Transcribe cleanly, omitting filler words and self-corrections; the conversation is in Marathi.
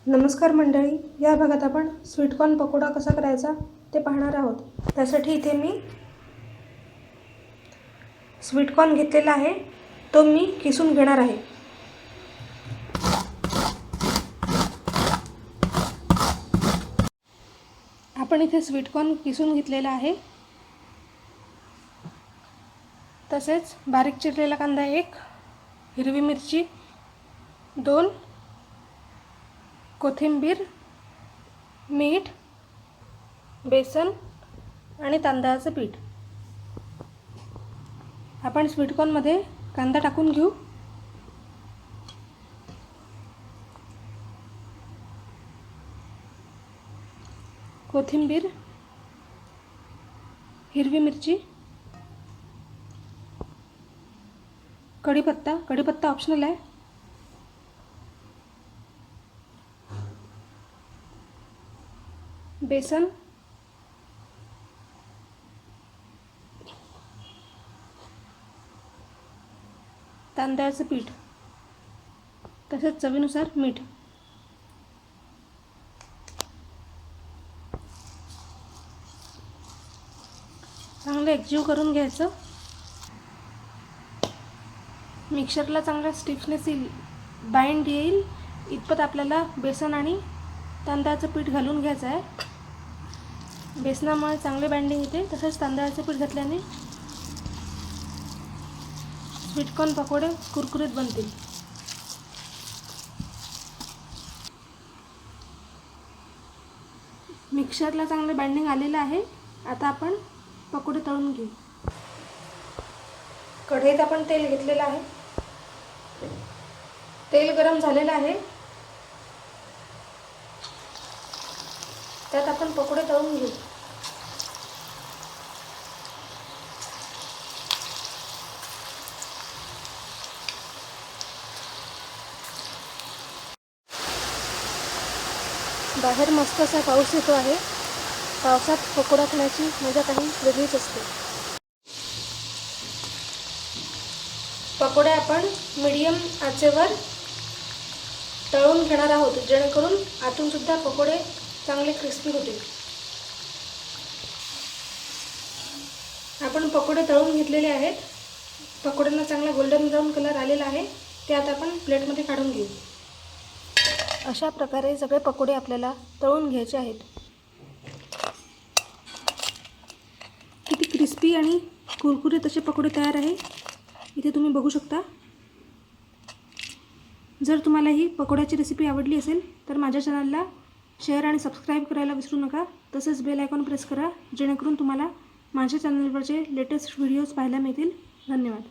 नमस्कार मंडळी, या भागात आपण स्वीटकॉर्न पकोडा कसा करायचा ते पाहणार आहोत। त्यासाठी इथे मी स्वीटकॉर्न घेतलेला आहे, तो मी किसून घेणार आहे। आपण इथे स्वीटकॉर्न किसून घेतलेला आहे। तसेच बारीक चिरलेला कांदा 1, हिरवी मिरची 2, कोथिंबीर, मीठ, बेसन आणि तांदळाचे पीठ। आपण स्वीटकॉर्न मध्ये कांदा टाकून घेऊ। कोथिंबीर, हिरवी मिरची, कढीपत्ता ऑप्शनल आहे। बेसन, तांदळाचे पीठ, तसेच चवीनुसार मीठ। चांगले एकजीव करून घ्यायचं। मिक्सरला चांगला स्टिफनेस येईल, बाइंड येईल इतपत आपल्याला बेसन आणि तांदळाचं पीठ घालून घ्यायचं आहे। बेसनामुळे चांगले बाइंडिंग येते, तसेच तांदळाचे पीठ घातल्याने स्वीटकॉर्न पकोडे कुरकुरीत बनतील। मिक्सरला चांगले बाइंडिंग आलेलं आहे। आता आपण पकोडे तळून घेऊ। कढईत आपण तेल घेतलेलं आहे, तेल गरम झालेलं आहे। त्यात आपण पकोडे तळून घेऊ। बाहेर मस्त असा पाऊस येतो आहे। पावसात पकोडा खाण्याची मजा काही वेगळीच असते। पकोडे आपण मीडियम आचेवर तळून घेणार आहोत, जेणेकरून आतून सुद्धा पकोडे चांगले क्रिस्पी होतील। आपण पकोडे तळून घेतलेले आहेत। पकोड्यांना चांगला गोल्डन ब्राउन कलर आलेला आहे। ते आता आपण प्लेटमध्ये काढून घेऊ। अशा प्रकारे सगळे पकोडे आपल्याला तळून घ्यायचे आहेत। किती क्रिस्पी आणि कुरकुरीत असे पकोडे तयार आहे, इथे तुम्ही बघू शकता। जर तुम्हाला ही पकोड्याची रेसिपी आवडली असेल तर माझ्या चॅनलला शेअर आणि सबस्क्राईब करायला विसरू नका। तसेच बेल आयकॉन प्रेस करा, जेणेकरून तुम्हाला माझ्या चॅनलवरचे लेटेस्ट व्हिडिओज पाहायला मिळतील। धन्यवाद।